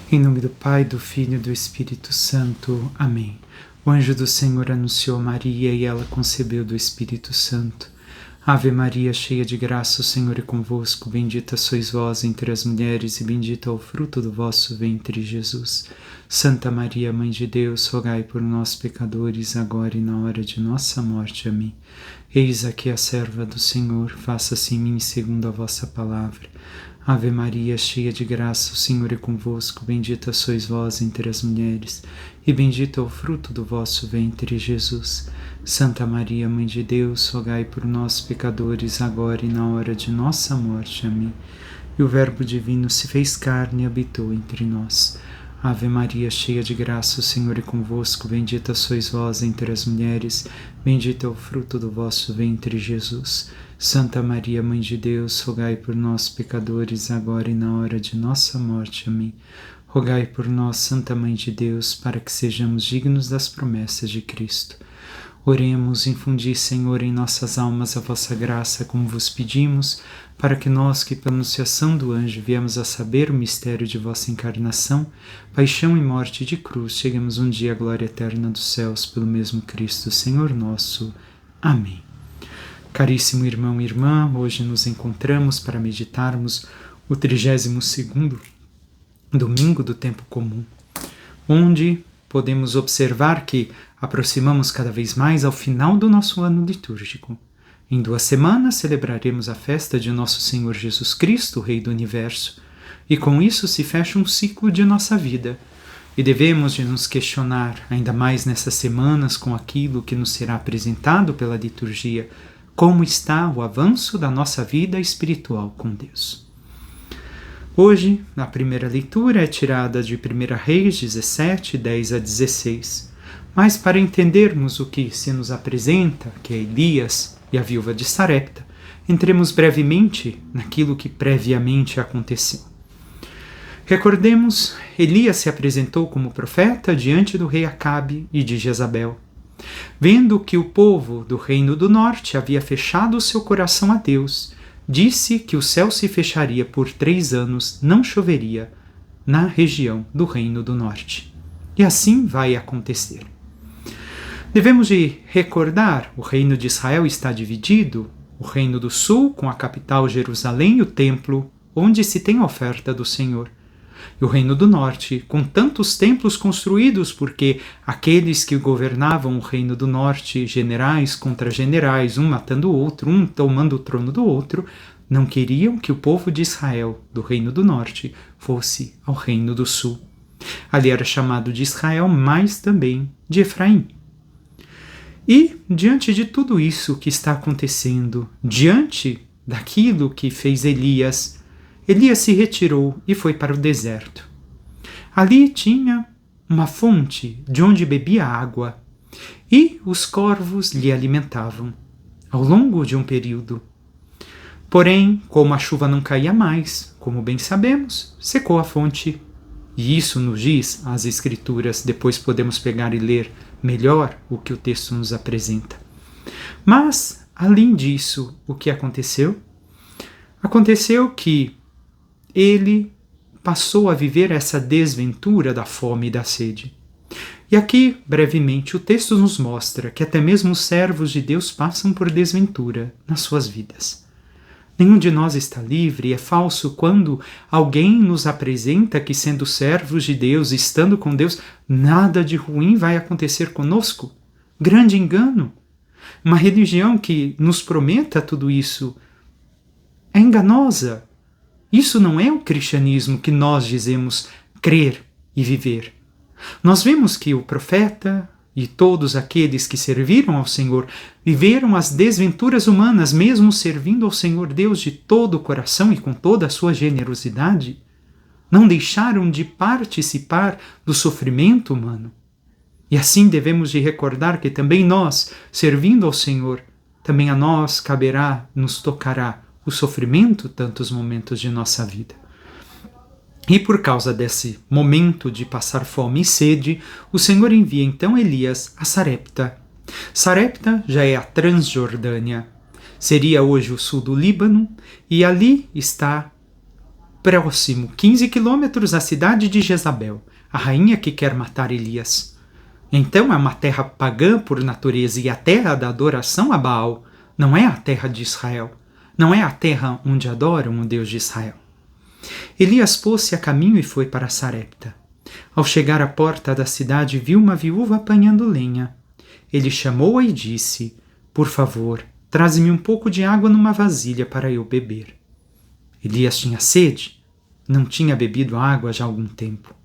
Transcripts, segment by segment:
Em nome do Pai, do Filho e do Espírito Santo. Amém. O anjo do Senhor anunciou Maria e ela concebeu do Espírito Santo. Ave Maria, cheia de graça, o Senhor é convosco. Bendita sois vós entre as mulheres e bendito é o fruto do vosso ventre, Jesus. Santa Maria, Mãe de Deus, rogai por nós, pecadores, agora e na hora de nossa morte. Amém. Eis aqui a serva do Senhor, faça-se em mim segundo a vossa palavra. Ave Maria, cheia de graça, o Senhor é convosco. Bendita sois vós entre as mulheres, e bendito é o fruto do vosso ventre, Jesus. Santa Maria, Mãe de Deus, rogai por nós, pecadores, agora e na hora de nossa morte. Amém. E o Verbo divino se fez carne e habitou entre nós. Ave Maria, cheia de graça, o Senhor é convosco. Bendita sois vós entre as mulheres, bendito é o fruto do vosso ventre, Jesus. Santa Maria, Mãe de Deus, rogai por nós, pecadores, agora e na hora de nossa morte. Amém. Rogai por nós, Santa Mãe de Deus, para que sejamos dignos das promessas de Cristo. Oremos, infundi, Senhor, em nossas almas a vossa graça, como vos pedimos, para que nós, que pela anunciação do anjo viemos a saber o mistério de vossa encarnação, paixão e morte de cruz, cheguemos um dia à glória eterna dos céus, pelo mesmo Cristo, Senhor nosso. Amém. Caríssimo irmão e irmã, hoje nos encontramos para meditarmos o 32º domingo do tempo comum, onde podemos observar que aproximamos cada vez mais ao final do nosso ano litúrgico. Em 2 semanas celebraremos a festa de nosso Senhor Jesus Cristo, Rei do Universo, e com isso se fecha um ciclo de nossa vida. E devemos de nos questionar, ainda mais nessas semanas, com aquilo que nos será apresentado pela liturgia, como está o avanço da nossa vida espiritual com Deus. Hoje, a primeira leitura é tirada de 1 Reis 17, 10 a 16. Mas para entendermos o que se nos apresenta, que é Elias e a viúva de Sarepta, entremos brevemente naquilo que previamente aconteceu. Recordemos, Elias se apresentou como profeta diante do rei Acabe e de Jezabel. Vendo que o povo do reino do norte havia fechado o seu coração a Deus, disse que o céu se fecharia por 3 anos, não choveria na região do reino do norte. E assim vai acontecer. Devemos de recordar, o reino de Israel está dividido, o reino do sul com a capital Jerusalém e o templo, onde se tem a oferta do Senhor. E o reino do norte, com tantos templos construídos, porque aqueles que governavam o reino do norte, generais contra generais, um matando o outro, um tomando o trono do outro, não queriam que o povo de Israel, do reino do norte, fosse ao reino do sul. Ali era chamado de Israel, mas também de Efraim. E, diante de tudo isso que está acontecendo, diante daquilo que fez Elias se retirou e foi para o deserto. Ali tinha uma fonte de onde bebia água, e os corvos lhe alimentavam ao longo de um período. Porém, como a chuva não caía mais, como bem sabemos, secou a fonte. E isso nos diz as Escrituras, depois podemos pegar e ler melhor o que o texto nos apresenta. Mas, além disso, o que aconteceu? Aconteceu que ele passou a viver essa desventura da fome e da sede. E aqui, brevemente, o texto nos mostra que até mesmo os servos de Deus passam por desventura nas suas vidas. Nenhum de nós está livre, e é falso quando alguém nos apresenta que, sendo servos de Deus, estando com Deus, nada de ruim vai acontecer conosco. Grande engano! Uma religião que nos prometa tudo isso é enganosa. Isso não é o cristianismo que nós dizemos crer e viver. Nós vemos que o profeta e todos aqueles que serviram ao Senhor viveram as desventuras humanas, mesmo servindo ao Senhor Deus de todo o coração e com toda a sua generosidade. Não deixaram de participar do sofrimento humano. E assim devemos de recordar que também nós, servindo ao Senhor, também a nós caberá, nos tocará o sofrimento, tantos momentos de nossa vida. E por causa desse momento de passar fome e sede, o Senhor envia então Elias a Sarepta. Sarepta já é a Transjordânia. Seria hoje o sul do Líbano, e ali está Próximo, 15 quilômetros, a cidade de Jezabel, a rainha que quer matar Elias. Então é uma terra pagã por natureza e a terra da adoração a Baal. Não é a terra de Israel. Não é a terra onde adoram o Deus de Israel. Elias pôs-se a caminho e foi para Sarepta. Ao chegar à porta da cidade, viu uma viúva apanhando lenha. Ele chamou-a e disse: por favor, traze-me um pouco de água numa vasilha para eu beber. Elias tinha sede. Não tinha bebido água já há algum tempo.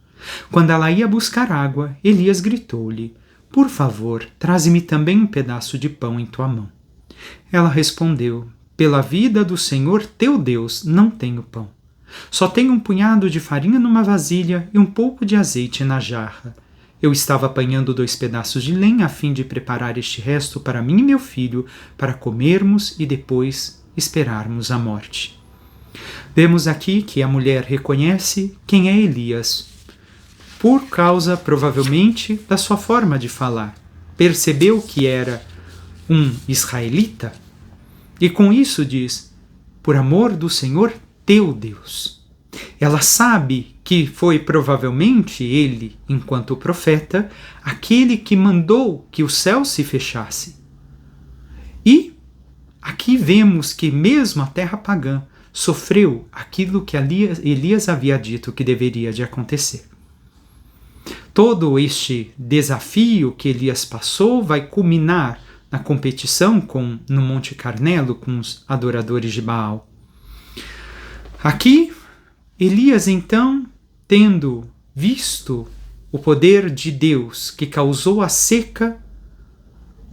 Quando ela ia buscar água, Elias gritou-lhe: por favor, traze-me também um pedaço de pão em tua mão. Ela respondeu: pela vida do Senhor teu Deus, não tenho pão. Só tenho um punhado de farinha numa vasilha e um pouco de azeite na jarra. Eu estava apanhando 2 pedaços de lenha a fim de preparar este resto para mim e meu filho, para comermos e depois esperarmos a morte. Vemos aqui que a mulher reconhece quem é Elias, por causa, provavelmente, da sua forma de falar. Percebeu que era um israelita e com isso diz: por amor do Senhor teu Deus. Ela sabe que foi provavelmente ele, enquanto profeta, aquele que mandou que o céu se fechasse. E aqui vemos que mesmo a terra pagã sofreu aquilo que Elias havia dito que deveria de acontecer. Todo este desafio que Elias passou vai culminar na competição no Monte Carmelo com os adoradores de Baal. Aqui, Elias então, tendo visto o poder de Deus que causou a seca,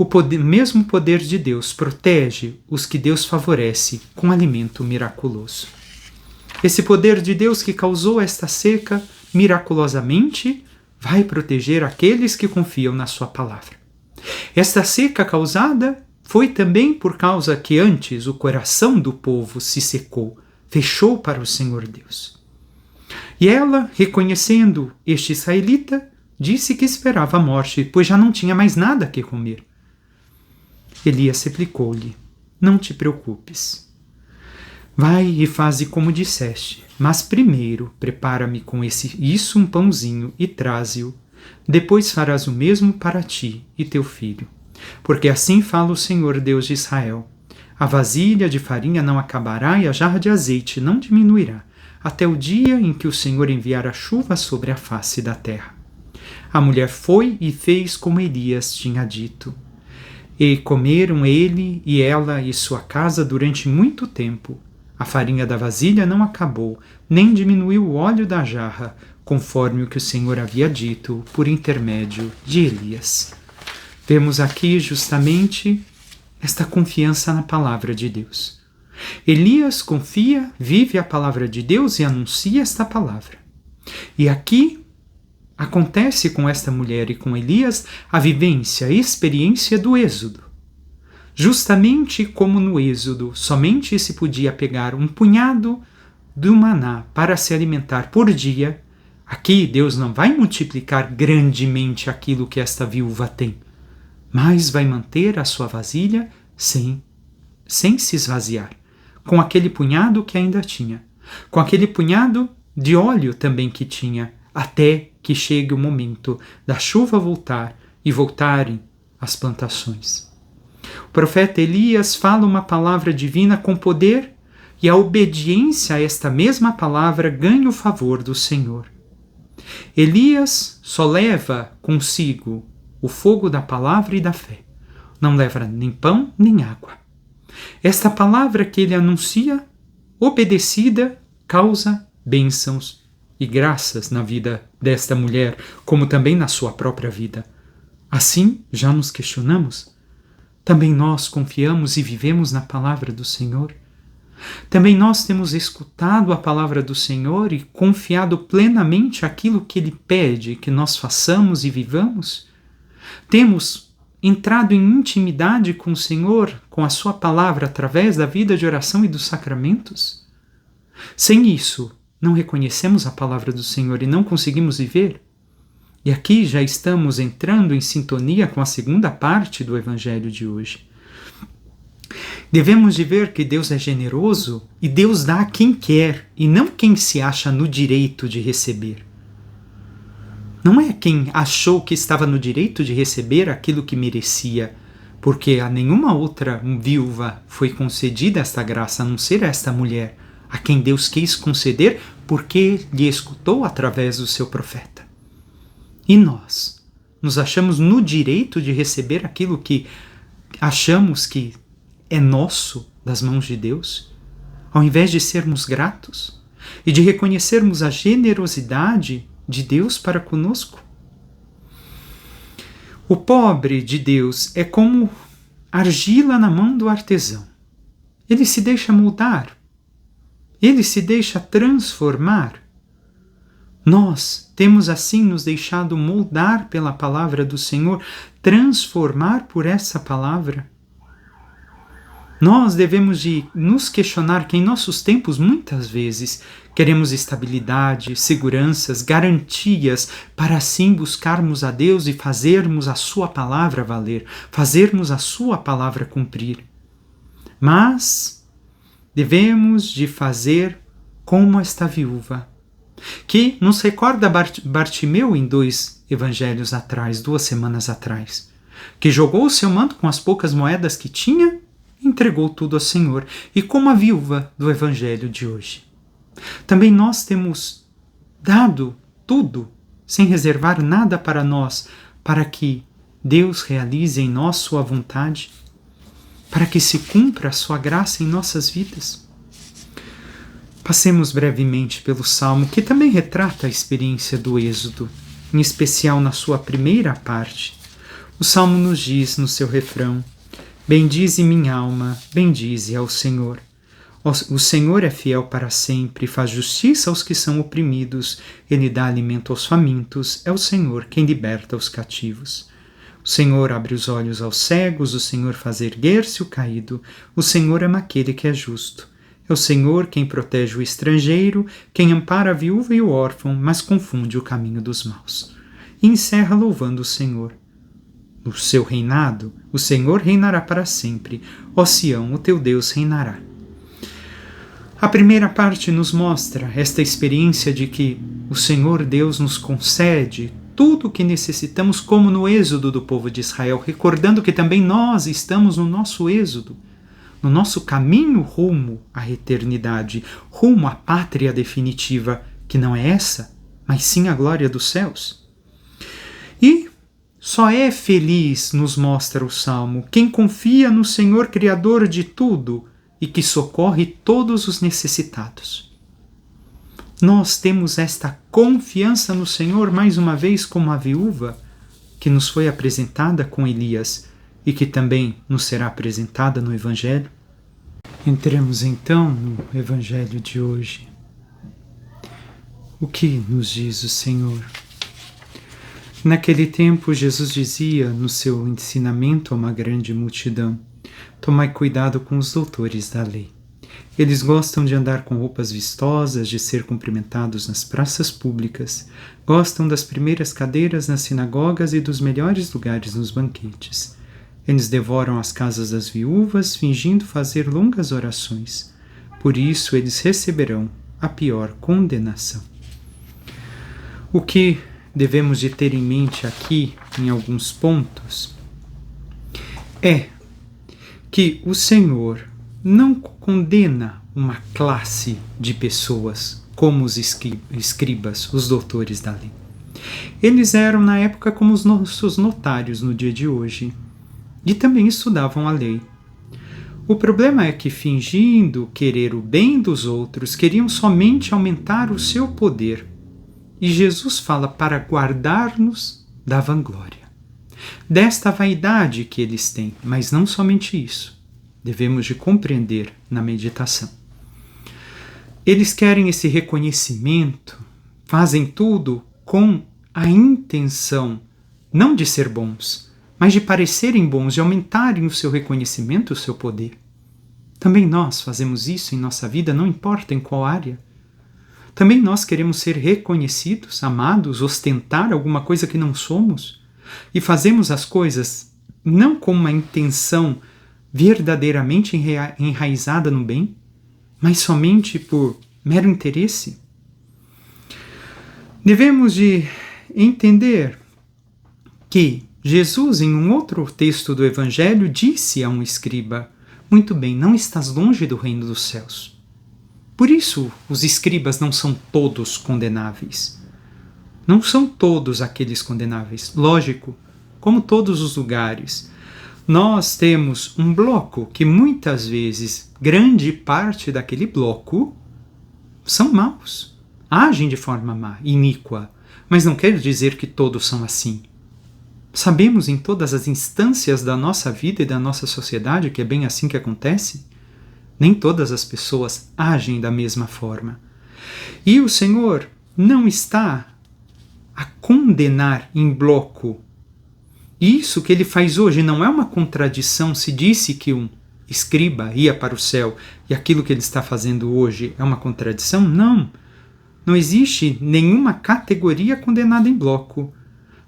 o mesmo poder de Deus protege os que Deus favorece com alimento miraculoso. Esse poder de Deus que causou esta seca, miraculosamente, vai proteger aqueles que confiam na sua palavra. Esta seca causada foi também por causa que antes o coração do povo se secou, fechou para o Senhor Deus. E ela, reconhecendo este israelita, disse que esperava a morte, pois já não tinha mais nada que comer. Elias replicou-lhe: não te preocupes. Vai e faze como disseste, mas primeiro prepara-me com isso um pãozinho e traze-o. Depois farás o mesmo para ti e teu filho. Porque assim fala o Senhor Deus de Israel: a vasilha de farinha não acabará e a jarra de azeite não diminuirá, até o dia em que o Senhor enviar a chuva sobre a face da terra. A mulher foi e fez como Elias tinha dito. E comeram ele e ela e sua casa durante muito tempo. A farinha da vasilha não acabou, nem diminuiu o óleo da jarra, conforme o que o Senhor havia dito por intermédio de Elias. Vemos aqui justamente esta confiança na palavra de Deus. Elias confia, vive a palavra de Deus e anuncia esta palavra. E aqui acontece com esta mulher e com Elias a vivência, a experiência do êxodo. Justamente como no êxodo somente se podia pegar um punhado do maná para se alimentar por dia, aqui Deus não vai multiplicar grandemente aquilo que esta viúva tem, mas vai manter a sua vasilha sem se esvaziar, com aquele punhado que ainda tinha, com aquele punhado de óleo também que tinha, até que chegue o momento da chuva voltar e voltarem as plantações. O profeta Elias fala uma palavra divina com poder e a obediência a esta mesma palavra ganha o favor do Senhor. Elias só leva consigo o fogo da palavra e da fé. Não leva nem pão nem água. Esta palavra que ele anuncia, obedecida, causa bênçãos e graças na vida desta mulher, como também na sua própria vida. Assim, já nos questionamos. Também nós confiamos e vivemos na palavra do Senhor? Também nós temos escutado a palavra do Senhor e confiado plenamente aquilo que Ele pede que nós façamos e vivamos? Temos entrado em intimidade com o Senhor, com a sua palavra, através da vida de oração e dos sacramentos? Sem isso, não reconhecemos a palavra do Senhor e não conseguimos viver? E aqui já estamos entrando em sintonia com a segunda parte do Evangelho de hoje. Devemos de ver que Deus é generoso e Deus dá a quem quer e não quem se acha no direito de receber. Não é quem achou que estava no direito de receber aquilo que merecia, porque a nenhuma outra viúva foi concedida esta graça, a não ser esta mulher, a quem Deus quis conceder porque lhe escutou através do seu profeta. E nós nos achamos no direito de receber aquilo que achamos que é nosso das mãos de Deus, ao invés de sermos gratos e de reconhecermos a generosidade de Deus para conosco. O pobre de Deus é como argila na mão do artesão. Ele se deixa moldar, ele se deixa transformar. Nós temos assim nos deixado moldar pela palavra do Senhor, transformar por essa palavra. Nós devemos de nos questionar que em nossos tempos, muitas vezes, queremos estabilidade, seguranças, garantias, para assim buscarmos a Deus e fazermos a sua palavra valer, fazermos a sua palavra cumprir. Mas devemos de fazer como esta viúva, que nos recorda Bartimeu em 2 evangelhos atrás, 2 semanas atrás, que jogou o seu manto com as poucas moedas que tinha, entregou tudo ao Senhor, e como a viúva do evangelho de hoje. Também nós temos dado tudo, sem reservar nada para nós, para que Deus realize em nós sua vontade, para que se cumpra a sua graça em nossas vidas. Passemos brevemente pelo Salmo, que também retrata a experiência do Êxodo, em especial na sua primeira parte. O Salmo nos diz no seu refrão: bendize minha alma, bendize ao Senhor. O Senhor é fiel para sempre, faz justiça aos que são oprimidos, Ele dá alimento aos famintos, é o Senhor quem liberta os cativos. O Senhor abre os olhos aos cegos, o Senhor faz erguer-se o caído, o Senhor ama aquele que é justo. É o Senhor quem protege o estrangeiro, quem ampara a viúva e o órfão, mas confunde o caminho dos maus. E encerra louvando o Senhor. No seu reinado, o Senhor reinará para sempre. Ó Sião, o teu Deus reinará. A primeira parte nos mostra esta experiência de que o Senhor Deus nos concede tudo o que necessitamos, como no êxodo do povo de Israel, recordando que também nós estamos no nosso êxodo, no nosso caminho rumo à eternidade, rumo à pátria definitiva, que não é essa, mas sim a glória dos céus. E só é feliz, nos mostra o Salmo, quem confia no Senhor Criador de tudo e que socorre todos os necessitados. Nós temos esta confiança no Senhor, mais uma vez, como a viúva que nos foi apresentada com Elias e que também nos será apresentada no Evangelho. Entremos então no Evangelho de hoje. O que nos diz o Senhor? Naquele tempo, Jesus dizia no seu ensinamento a uma grande multidão: tomai cuidado com os doutores da lei. Eles gostam de andar com roupas vistosas, de ser cumprimentados nas praças públicas, gostam das primeiras cadeiras nas sinagogas e dos melhores lugares nos banquetes. Eles devoram as casas das viúvas, fingindo fazer longas orações. Por isso eles receberão a pior condenação. O que devemos de ter em mente aqui, em alguns pontos, é que o Senhor não condena uma classe de pessoas como os escribas, os doutores da lei. Eles eram na época como os nossos notários no dia de hoje e também estudavam a lei. O problema é que, fingindo querer o bem dos outros, queriam somente aumentar o seu poder. E Jesus fala para guardar-nos da vanglória, desta vaidade que eles têm, mas não somente isso. Devemos de compreender na meditação. Eles querem esse reconhecimento, fazem tudo com a intenção não de ser bons, mas de parecerem bons, de aumentarem o seu reconhecimento, o seu poder. Também nós fazemos isso em nossa vida, não importa em qual área. Também nós queremos ser reconhecidos, amados, ostentar alguma coisa que não somos, e fazemos as coisas não com uma intenção verdadeiramente enraizada no bem, mas somente por mero interesse? Devemos de entender que Jesus, em um outro texto do Evangelho, disse a um escriba: muito bem, não estás longe do reino dos céus. Por isso, os escribas não são todos condenáveis. Não são todos aqueles condenáveis. Lógico, como todos os lugares, nós temos um bloco que muitas vezes, grande parte daquele bloco, são maus. Agem de forma má, iníqua. Mas não quer dizer que todos são assim. Sabemos em todas as instâncias da nossa vida e da nossa sociedade que é bem assim que acontece. Nem todas as pessoas agem da mesma forma. E o Senhor não está a condenar em bloco. Isso que ele faz hoje não é uma contradição se disse que um escriba ia para o céu e aquilo que ele está fazendo hoje é uma contradição? Não. Não existe nenhuma categoria condenada em bloco.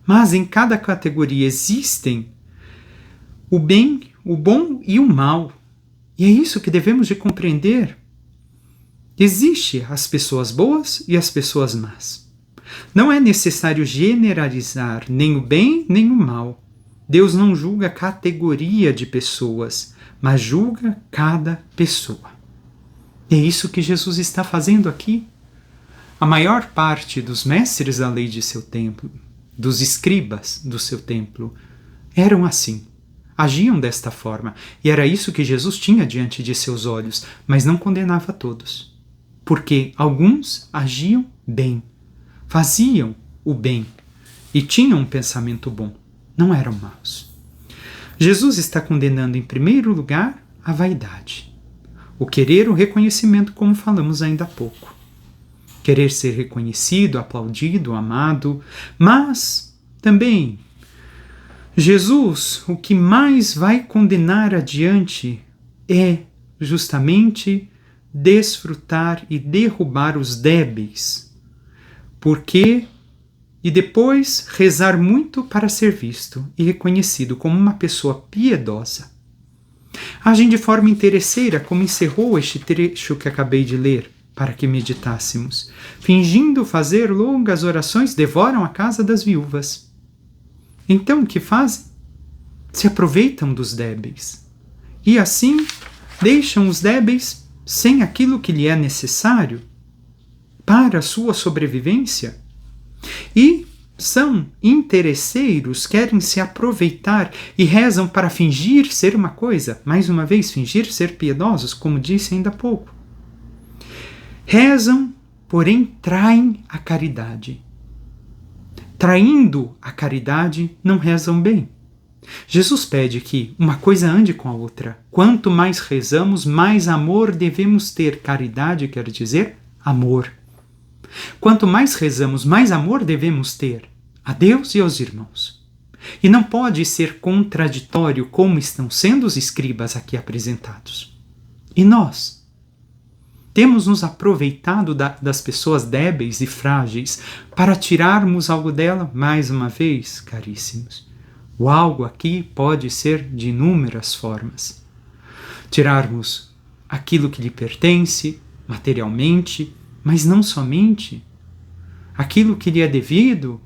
Mas em cada categoria existem o bem, o bom e o mal. E é isso que devemos de compreender. Existem as pessoas boas e as pessoas más. Não é necessário generalizar nem o bem nem o mal. Deus não julga categoria de pessoas, mas julga cada pessoa. É isso que Jesus está fazendo aqui. A maior parte dos mestres da lei de seu tempo, dos escribas do seu templo, eram assim. Agiam desta forma. E era isso que Jesus tinha diante de seus olhos, mas não condenava todos. Porque alguns agiam bem, faziam o bem e tinham um pensamento bom. Não eram maus. Jesus está condenando em primeiro lugar a vaidade. O querer o reconhecimento, como falamos ainda há pouco. Querer ser reconhecido, aplaudido, amado, mas também Jesus, o que mais vai condenar adiante é justamente desfrutar e derrubar os débeis. Porque e depois rezar muito para ser visto e reconhecido como uma pessoa piedosa. Agem de forma interesseira, como encerrou este trecho que acabei de ler, para que meditássemos. Fingindo fazer longas orações, devoram a casa das viúvas. Então, o que fazem? Se aproveitam dos débeis. E assim, deixam os débeis sem aquilo que lhe é necessário para a sua sobrevivência. E são interesseiros, querem se aproveitar e rezam para fingir ser uma coisa. Mais uma vez, fingir ser piedosos, como disse ainda há pouco. Rezam, porém traem a caridade. Traindo a caridade, não rezam bem. Jesus pede que uma coisa ande com a outra. Quanto mais rezamos, mais amor devemos ter. Caridade quer dizer amor. Quanto mais rezamos, mais amor devemos ter a Deus e aos irmãos. E não pode ser contraditório como estão sendo os escribas aqui apresentados. E nós? Temos nos aproveitado das pessoas débeis e frágeis para tirarmos algo dela? Mais uma vez, caríssimos, o algo aqui pode ser de inúmeras formas. Tirarmos aquilo que lhe pertence, materialmente, mas não somente. Aquilo que lhe é devido,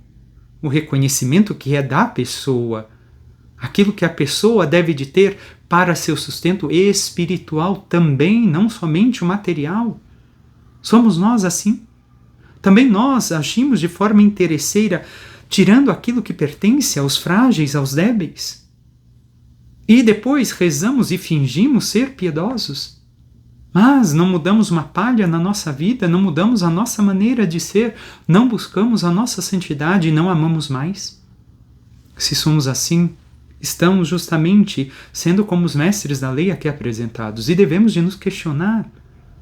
o reconhecimento que é da pessoa, aquilo que a pessoa deve de ter para seu sustento espiritual também, não somente o material. Somos nós assim? Também nós agimos de forma interesseira, tirando aquilo que pertence aos frágeis, aos débeis. E depois rezamos e fingimos ser piedosos. Mas não mudamos uma palha na nossa vida, não mudamos a nossa maneira de ser, não buscamos a nossa santidade e não amamos mais. Se somos assim, estamos justamente sendo como os mestres da lei aqui apresentados e devemos de nos questionar.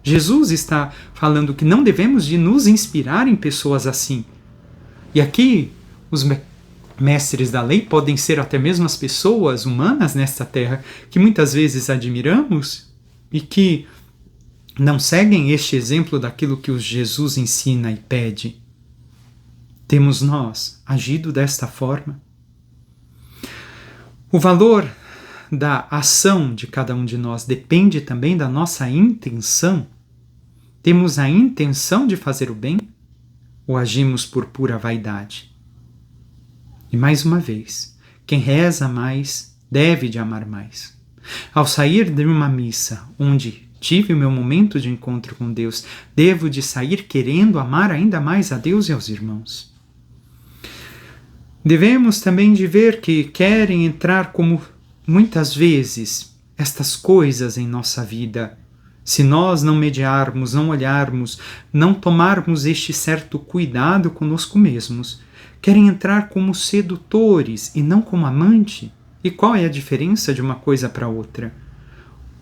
Jesus está falando que não devemos de nos inspirar em pessoas assim. E aqui os mestres da lei podem ser até mesmo as pessoas humanas nesta terra que muitas vezes admiramos e que não seguem este exemplo daquilo que Jesus ensina e pede. Temos nós agido desta forma? O valor da ação de cada um de nós depende também da nossa intenção? Temos a intenção de fazer o bem ou agimos por pura vaidade? E mais uma vez, quem reza mais deve de amar mais. Ao sair de uma missa onde tive o meu momento de encontro com Deus, devo de sair querendo amar ainda mais a Deus e aos irmãos. Devemos também de ver que querem entrar como muitas vezes estas coisas em nossa vida. Se nós não mediarmos, não olharmos, não tomarmos este certo cuidado conosco mesmos, querem entrar como sedutores e não como amante. E qual é a diferença de uma coisa para outra?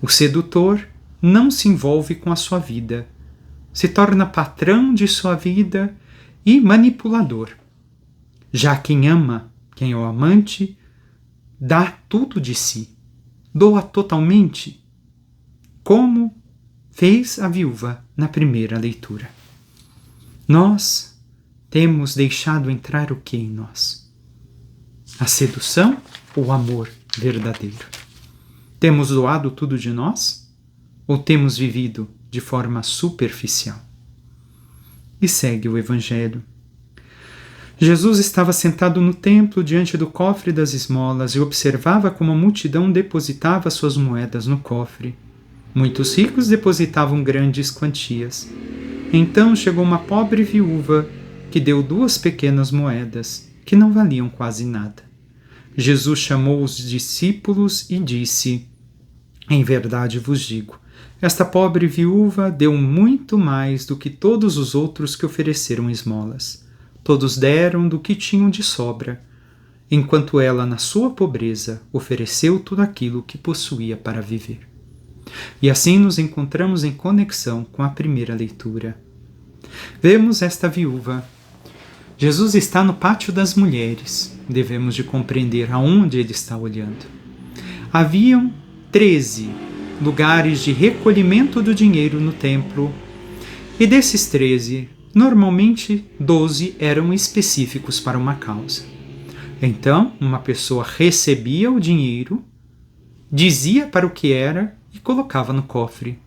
O sedutor não se envolve com a sua vida, se torna patrão de sua vida e manipulador. Já quem ama, quem é o amante, dá tudo de si, doa totalmente, como fez a viúva na primeira leitura. Nós temos deixado entrar o que em nós? A sedução ou o amor verdadeiro? Temos doado tudo de nós? Ou temos vivido de forma superficial? E segue o Evangelho. Jesus estava sentado no templo diante do cofre das esmolas e observava como a multidão depositava suas moedas no cofre. Muitos ricos depositavam grandes quantias. Então chegou uma pobre viúva que deu 2 pequenas moedas, que não valiam quase nada. Jesus chamou os discípulos e disse: Em verdade vos digo, esta pobre viúva deu muito mais do que todos os outros que ofereceram esmolas. Todos deram do que tinham de sobra, enquanto ela, na sua pobreza, ofereceu tudo aquilo que possuía para viver. E assim nos encontramos em conexão com a primeira leitura. Vemos esta viúva. Jesus está no pátio das mulheres. Devemos de compreender aonde ele está olhando. Haviam 13 lugares de recolhimento do dinheiro no templo, e desses 13, normalmente 12 eram específicos para uma causa. Então, uma pessoa recebia o dinheiro, dizia para o que era e colocava no cofre.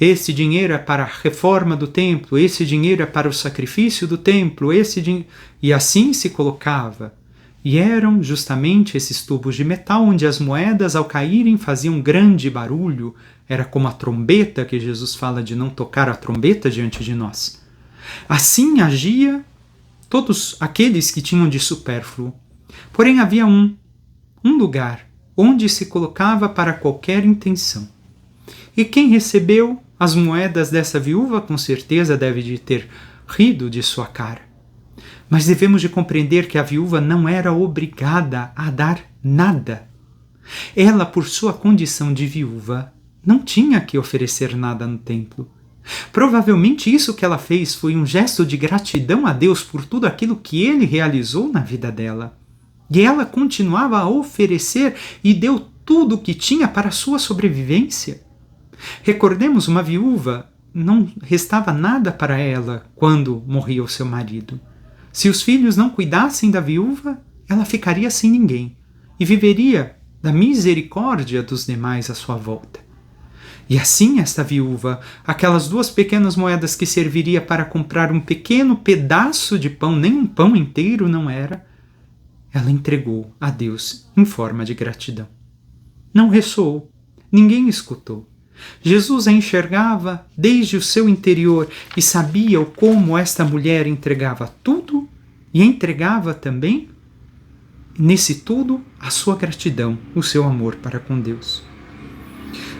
Esse dinheiro é para a reforma do templo, esse dinheiro é para o sacrifício do templo, e assim se colocava. E eram justamente esses tubos de metal onde as moedas, ao caírem, faziam grande barulho. Era como a trombeta que Jesus fala de não tocar a trombeta diante de nós. Assim agia todos aqueles que tinham de supérfluo. Porém havia um lugar onde se colocava para qualquer intenção. E quem recebeu as moedas dessa viúva com certeza deve de ter rido de sua cara. Mas devemos de compreender que a viúva não era obrigada a dar nada. Ela, por sua condição de viúva, não tinha que oferecer nada no templo. Provavelmente isso que ela fez foi um gesto de gratidão a Deus por tudo aquilo que ele realizou na vida dela. E ela continuava a oferecer e deu tudo o que tinha para a sua sobrevivência. Recordemos, uma viúva, não restava nada para ela quando morria o seu marido. Se os filhos não cuidassem da viúva, ela ficaria sem ninguém e viveria da misericórdia dos demais à sua volta. E assim esta viúva, aquelas 2 pequenas moedas que serviria para comprar um pequeno pedaço de pão, nem um pão inteiro não era, ela entregou a Deus em forma de gratidão. Não ressoou, ninguém escutou. Jesus a enxergava desde o seu interior e sabia como esta mulher entregava tudo e entregava também, nesse tudo, a sua gratidão, o seu amor para com Deus.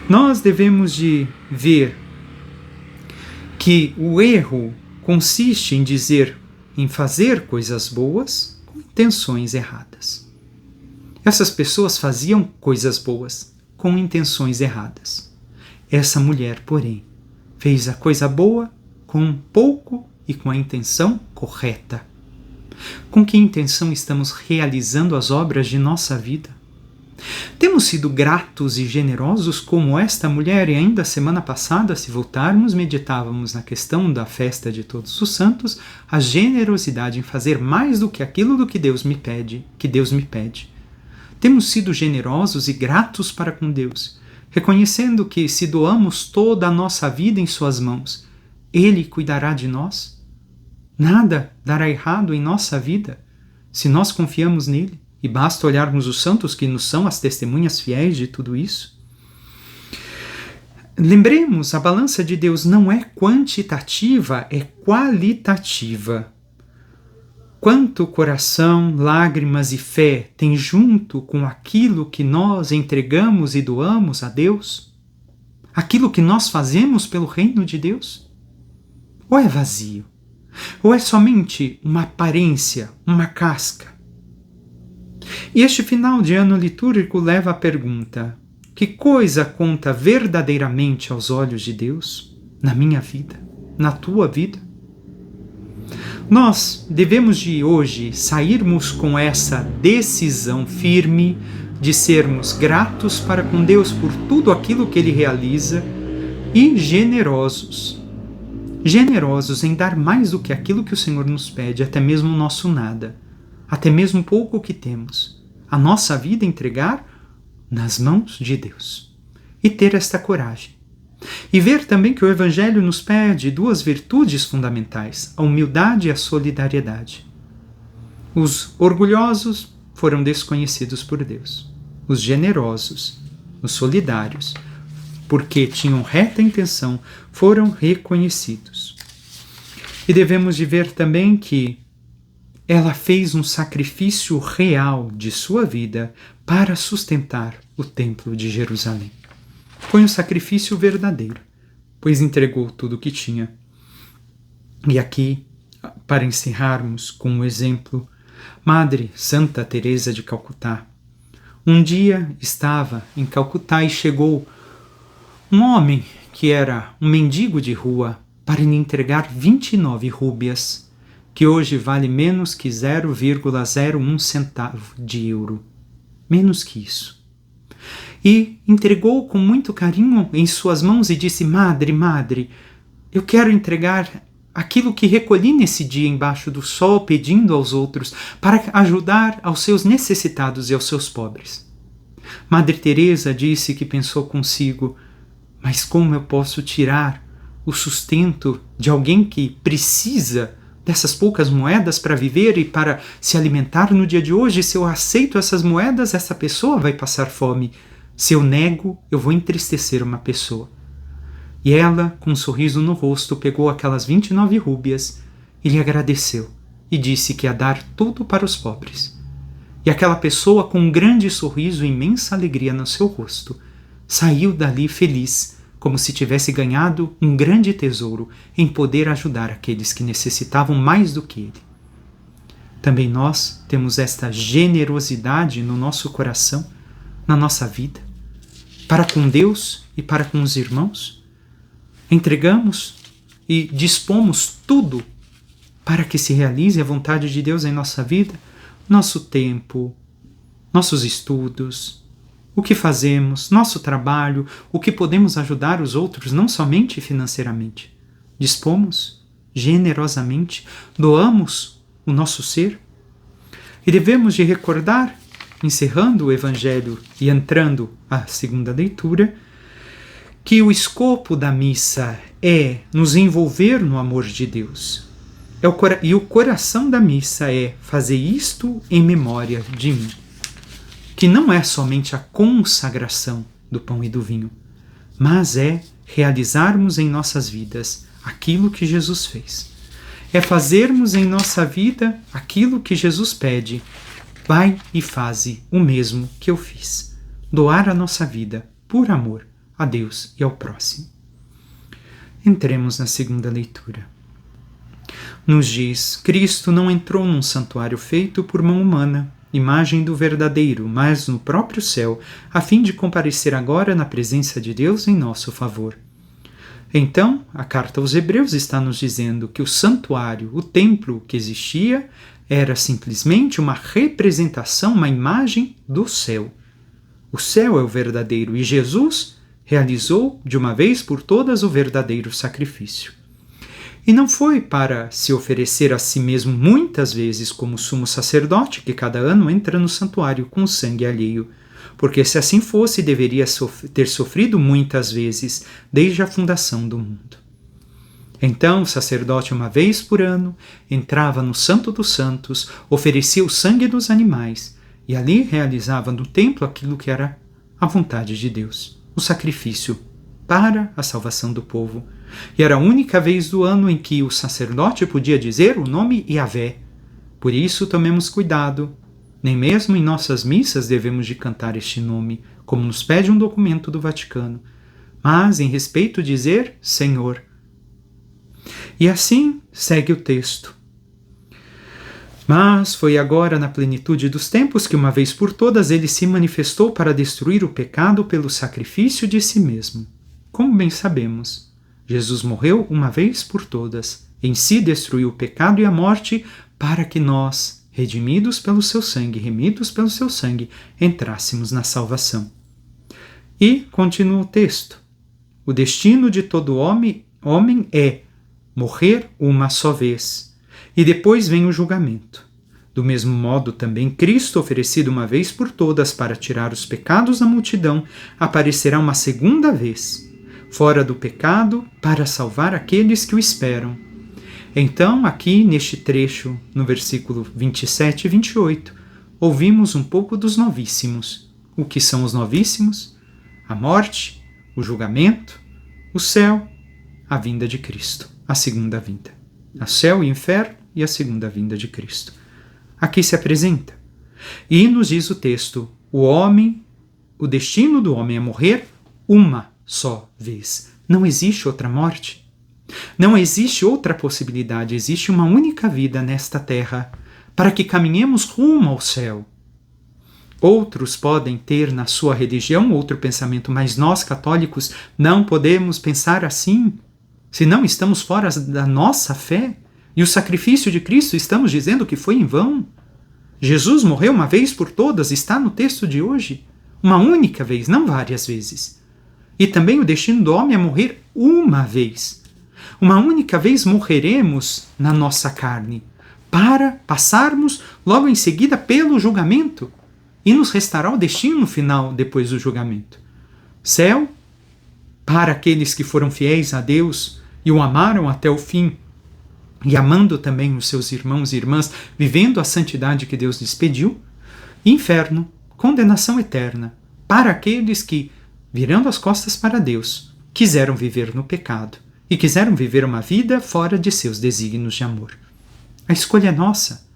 Nós devemos de ver que o erro consiste em fazer coisas boas com intenções erradas. Essas pessoas faziam coisas boas com intenções erradas. Essa mulher, porém, fez a coisa boa com pouco e com a intenção correta. Com que intenção estamos realizando as obras de nossa vida? Temos sido gratos e generosos como esta mulher, e ainda semana passada, se voltarmos, meditávamos na questão da festa de Todos os Santos, a generosidade em fazer mais do que aquilo do que Deus me pede, Temos sido generosos e gratos para com Deus, reconhecendo que se doamos toda a nossa vida em suas mãos, Ele cuidará de nós? Nada dará errado em nossa vida se nós confiamos nele, e basta olharmos os santos que nos são as testemunhas fiéis de tudo isso. Lembremos, a balança de Deus não é quantitativa, é qualitativa. Quanto coração, lágrimas e fé tem junto com aquilo que nós entregamos e doamos a Deus? Aquilo que nós fazemos pelo reino de Deus? Ou é vazio? Ou é somente uma aparência, uma casca? E este final de ano litúrgico leva à pergunta: que coisa conta verdadeiramente aos olhos de Deus na minha vida, na tua vida? Nós devemos de hoje sairmos com essa decisão firme de sermos gratos para com Deus por tudo aquilo que Ele realiza e generosos em dar mais do que aquilo que o Senhor nos pede, até mesmo o nosso nada, até mesmo pouco que temos, a nossa vida entregar nas mãos de Deus. E ter esta coragem. E ver também que o Evangelho nos pede duas virtudes fundamentais, a humildade e a solidariedade. Os orgulhosos foram desconhecidos por Deus. Os generosos, os solidários, porque tinham reta intenção, foram reconhecidos. E devemos de ver também que ela fez um sacrifício real de sua vida para sustentar o Templo de Jerusalém. Foi um sacrifício verdadeiro, pois entregou tudo o que tinha. E aqui, para encerrarmos com um exemplo, Madre Santa Teresa de Calcutá. Um dia estava em Calcutá e chegou um homem que era um mendigo de rua para lhe entregar 29 rúbias, que hoje vale menos que 0,01 centavo de euro. Menos que isso. E entregou com muito carinho em suas mãos e disse: Madre, eu quero entregar aquilo que recolhi nesse dia embaixo do sol, pedindo aos outros, para ajudar aos seus necessitados e aos seus pobres. Madre Teresa disse que pensou consigo: mas como eu posso tirar o sustento de alguém que precisa dessas poucas moedas para viver e para se alimentar no dia de hoje? Se eu aceito essas moedas, essa pessoa vai passar fome. Se eu nego, eu vou entristecer uma pessoa. E ela, com um sorriso no rosto, pegou aquelas 29 rúbias e lhe agradeceu e disse que ia dar tudo para os pobres. E aquela pessoa, com um grande sorriso e imensa alegria no seu rosto, saiu dali feliz, como se tivesse ganhado um grande tesouro em poder ajudar aqueles que necessitavam mais do que ele. Também nós temos esta generosidade no nosso coração, na nossa vida, para com Deus e para com os irmãos. Entregamos e dispomos tudo para que se realize a vontade de Deus em nossa vida, nosso tempo, nossos estudos, o que fazemos, nosso trabalho, o que podemos ajudar os outros, não somente financeiramente. Dispomos generosamente, doamos o nosso ser. E devemos de recordar, encerrando o Evangelho e entrando à segunda leitura, que o escopo da missa é nos envolver no amor de Deus. E o coração da missa é fazer isto em memória de mim. Que não é somente a consagração do pão e do vinho, mas é realizarmos em nossas vidas aquilo que Jesus fez. É fazermos em nossa vida aquilo que Jesus pede. Vai e faze o mesmo que eu fiz. Doar a nossa vida por amor a Deus e ao próximo. Entremos na segunda leitura. Nos diz: Cristo não entrou num santuário feito por mão humana, imagem do verdadeiro, mas no próprio céu, a fim de comparecer agora na presença de Deus em nosso favor. Então, a carta aos Hebreus está nos dizendo que o santuário, o templo que existia, era simplesmente uma representação, uma imagem do céu. O céu é o verdadeiro e Jesus realizou de uma vez por todas o verdadeiro sacrifício. E não foi para se oferecer a si mesmo muitas vezes como sumo sacerdote que cada ano entra no santuário com sangue alheio, porque se assim fosse, deveria ter sofrido muitas vezes desde a fundação do mundo. Então o sacerdote, uma vez por ano, entrava no Santo dos Santos, oferecia o sangue dos animais e ali realizava no templo aquilo que era a vontade de Deus, o sacrifício para a salvação do povo. E era a única vez do ano em que o sacerdote podia dizer o nome Yahvé. Por isso tomemos cuidado. Nem mesmo em nossas missas devemos de cantar este nome, como nos pede um documento do Vaticano, mas em respeito dizer Senhor. E assim segue o texto. Mas foi agora na plenitude dos tempos que uma vez por todas ele se manifestou para destruir o pecado pelo sacrifício de si mesmo. Como bem sabemos, Jesus morreu uma vez por todas, em si destruiu o pecado e a morte para que nós, redimidos pelo seu sangue, remidos pelo seu sangue, entrássemos na salvação. E continua o texto. O destino de todo homem é morrer uma só vez, e depois vem o julgamento. Do mesmo modo, também Cristo, oferecido uma vez por todas para tirar os pecados da multidão, aparecerá uma segunda vez, fora do pecado, para salvar aqueles que o esperam. Então, aqui neste trecho, no versículo 27 e 28, ouvimos um pouco dos novíssimos. O que são os novíssimos? A morte, o julgamento, o céu, a vinda de Cristo, a segunda vinda. O céu e o inferno e a segunda vinda de Cristo. Aqui se apresenta. E nos diz o texto, o destino do homem é morrer uma só vez. Não existe outra morte. Não existe outra possibilidade. Existe uma única vida nesta terra, para que caminhemos rumo ao céu. Outros podem ter na sua religião outro pensamento, mas nós católicos não podemos pensar assim. Senão estamos fora da nossa fé. E o sacrifício de Cristo estamos dizendo que foi em vão. Jesus morreu uma vez por todas, está no texto de hoje. Uma única vez, não várias vezes. E também o destino do homem é morrer uma vez. Uma única vez morreremos na nossa carne, para passarmos logo em seguida pelo julgamento. E nos restará o destino final depois do julgamento. Céu, para aqueles que foram fiéis a Deus e o amaram até o fim, e amando também os seus irmãos e irmãs, vivendo a santidade que Deus lhes pediu. E inferno, condenação eterna, para aqueles que, virando as costas para Deus, quiseram viver no pecado e quiseram viver uma vida fora de seus desígnios de amor. A escolha é nossa.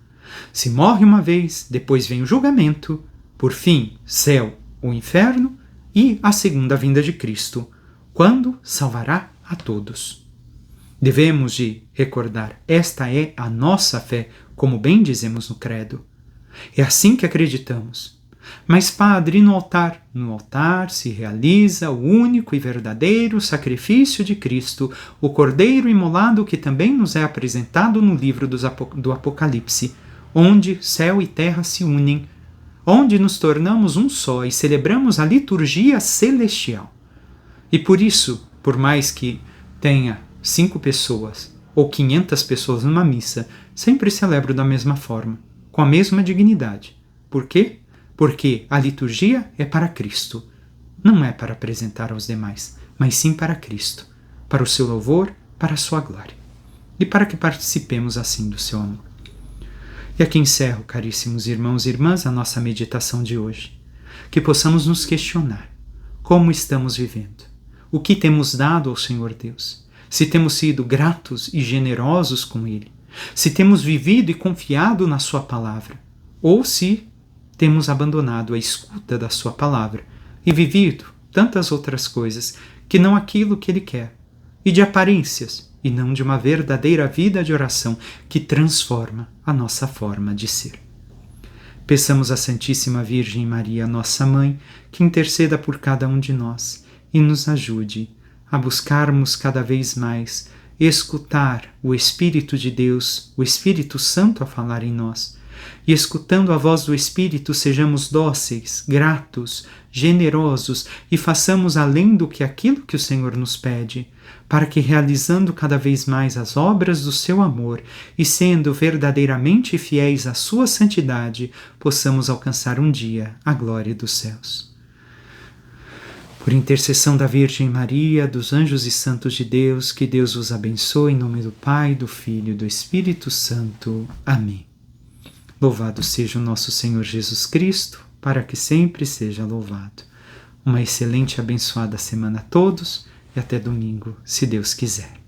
Se morre uma vez, depois vem o julgamento, por fim, céu ou inferno, e a segunda vinda de Cristo, quando salvará a todos. Devemos de recordar, esta é a nossa fé, como bem dizemos no credo. É assim que acreditamos. Mas, Padre, no altar se realiza o único e verdadeiro sacrifício de Cristo, o Cordeiro imolado que também nos é apresentado no livro do Apocalipse, onde céu e terra se unem, onde nos tornamos um só e celebramos a liturgia celestial. E por isso, por mais que tenha 5 pessoas ou 500 pessoas numa missa, sempre celebro da mesma forma, com a mesma dignidade. Por quê? Porque a liturgia é para Cristo, não é para apresentar aos demais, mas sim para Cristo, para o seu louvor, para a sua glória, e para que participemos assim do seu amor. E aqui encerro, caríssimos irmãos e irmãs, a nossa meditação de hoje, que possamos nos questionar como estamos vivendo, o que temos dado ao Senhor Deus, se temos sido gratos e generosos com Ele, se temos vivido e confiado na Sua palavra, ou se temos abandonado a escuta da Sua palavra e vivido tantas outras coisas que não aquilo que Ele quer, e de aparências, e não de uma verdadeira vida de oração que transforma a nossa forma de ser. Peçamos à Santíssima Virgem Maria, nossa Mãe, que interceda por cada um de nós e nos ajude a buscarmos cada vez mais escutar o Espírito de Deus, o Espírito Santo a falar em nós, e escutando a voz do Espírito sejamos dóceis, gratos, generosos e façamos além do que aquilo que o Senhor nos pede, para que, realizando cada vez mais as obras do seu amor e sendo verdadeiramente fiéis à sua santidade, possamos alcançar um dia a glória dos céus. Por intercessão da Virgem Maria, dos anjos e santos de Deus, que Deus vos abençoe em nome do Pai, do Filho e do Espírito Santo. Amém. Louvado seja o nosso Senhor Jesus Cristo, para que sempre seja louvado. Uma excelente e abençoada semana a todos e até domingo, se Deus quiser.